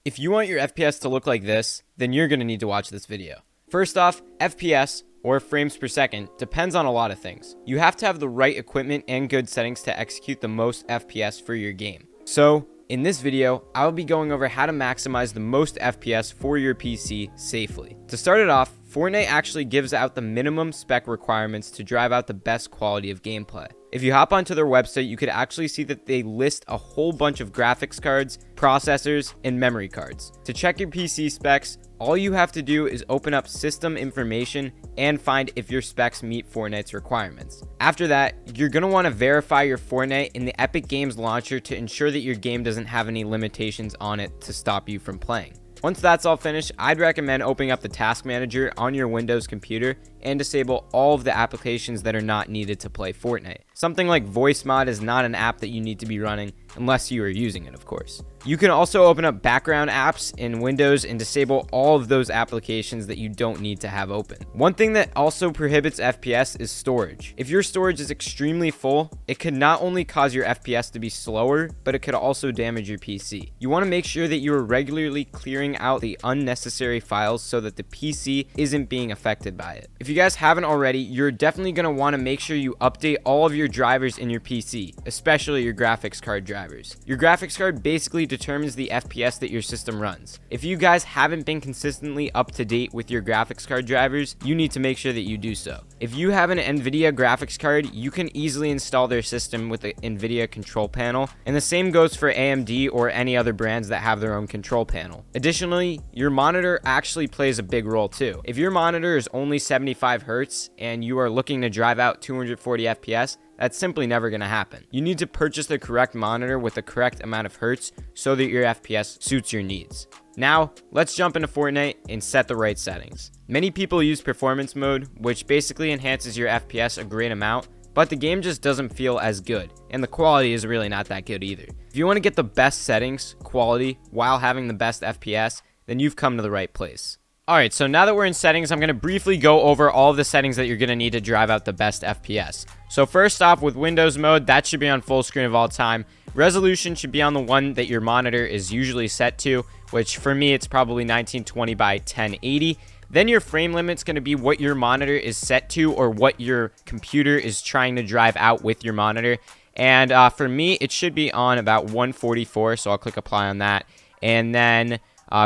If you want your FPS to look like this, then you're going to need to watch this video. First off, FPS, or frames per second, depends on a lot of things. You have to have the right equipment and good settings to execute the most FPS for your game. So, in this video, I'll be going over how to maximize the most FPS for your PC safely. To start it off, Fortnite actually gives out the minimum spec requirements to drive out the best quality of gameplay. If you hop onto their website, you could actually see that they list a whole bunch of graphics cards, processors, and memory cards. To check your PC specs, all you have to do is open up system information and find if your specs meet Fortnite's requirements. After that, you're going to want to verify your Fortnite in the Epic Games launcher to ensure that your game doesn't have any limitations on it to stop you from playing. Once that's all finished, I'd recommend opening up the task manager on your Windows computer and disable all of the applications that are not needed to play Fortnite. Something like Voice Mod is not an app that you need to be running unless you are using it, of course. You can also open up background apps in Windows and disable all of those applications that you don't need to have open. One thing that also prohibits FPS is storage. If your storage is extremely full, it could not only cause your FPS to be slower, but it could also damage your PC. You want to make sure that you are regularly clearing out the unnecessary files so that the PC isn't being affected by it. If you guys haven't already, you're definitely going to want to make sure you update all of your drivers in your PC, especially your graphics card drivers. Your graphics card basically determines the FPS that your system runs. If you guys haven't been consistently up to date with your graphics card drivers, you need to make sure that you do so. If you have an NVIDIA graphics card, you can easily install their system with the NVIDIA control panel, and the same goes for AMD or any other brands that have their own control panel. Additionally, your monitor actually plays a big role too. If your monitor is only 75 Hz and you are looking to drive out 240 FPS, that's simply never going to happen. You need to purchase the correct monitor with the correct amount of hertz so that your FPS suits your needs. Now, let's jump into Fortnite and set the right settings. Many people use performance mode, which basically enhances your FPS a great amount, but the game just doesn't feel as good, and the quality is really not that good either. If you want to get the best settings, quality, while having the best FPS, then you've come to the right place. Alright, so now that we're in settings, I'm going to briefly go over all of the settings that you're going to need to drive out the best FPS. So first off, with Windows mode, that should be on full screen of all time. Resolution should be on the one that your monitor is usually set to, which for me, it's probably 1920 by 1080. Then your frame limit's going to be what your monitor is set to or what your computer is trying to drive out with your monitor. And for me, it should be on about 144, so I'll click apply on that. And then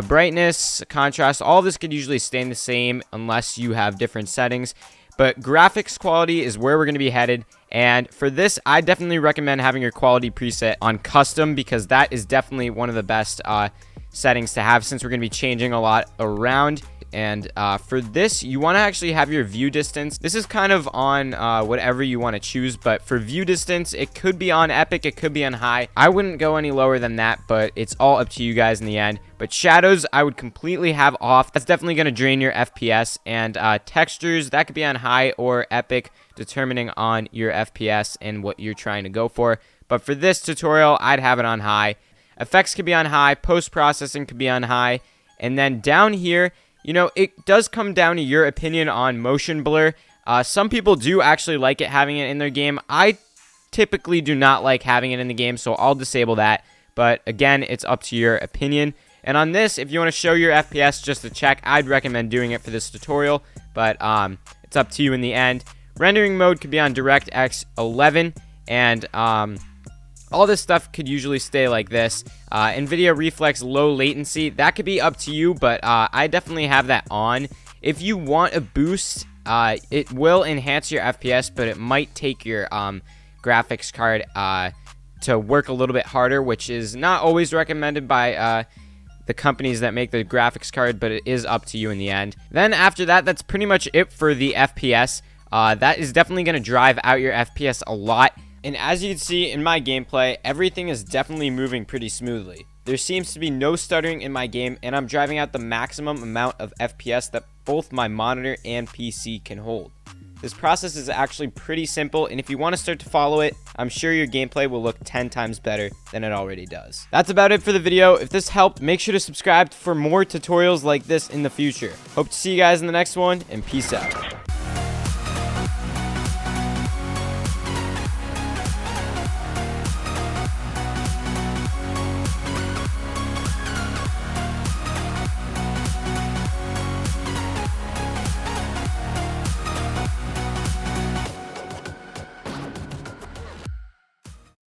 brightness, contrast, all of this could usually stay the same unless you have different settings. But graphics quality is where we're going to be headed. And for this, I definitely recommend having your quality preset on custom because that is definitely one of the best settings to have since we're going to be changing a lot around. And for this, you want to actually have your view distance. This is kind of on whatever you want to choose, but for view distance, it could be on epic, it could be on high. I wouldn't go any lower than that, but it's all up to you guys in the end. But shadows, I would completely have off. That's definitely going to drain your FPS. And textures, that could be on high or epic, determining on your FPS and what you're trying to go for. But for this tutorial, I'd have it on high. Effects could be on high, post-processing could be on high. And then down here, you know, it does come down to your opinion on motion blur. Some people do actually like it having it in their game. I typically do not like having it in the game, so I'll disable that. But again, it's up to your opinion. And on this, if you want to show your FPS just to check, I'd recommend doing it for this tutorial. But it's up to you in the end. Rendering mode could be on DirectX 11. And all this stuff could usually stay like this. NVIDIA Reflex low latency, that could be up to you, but I definitely have that on. If you want a boost, it will enhance your FPS, but it might take your graphics card to work a little bit harder, which is not always recommended by the companies that make the graphics card, but it is up to you in the end. Then after that, that's pretty much it for the FPS. That is definitely going to drive out your FPS a lot. And as you can see in my gameplay, everything is definitely moving pretty smoothly. There seems to be no stuttering in my game, and I'm driving out the maximum amount of FPS that both my monitor and PC can hold. This process is actually pretty simple, and if you want to start to follow it, I'm sure your gameplay will look 10 times better than it already does. That's about it for the video. If this helped, make sure to subscribe for more tutorials like this in the future. Hope to see you guys in the next one, and peace out.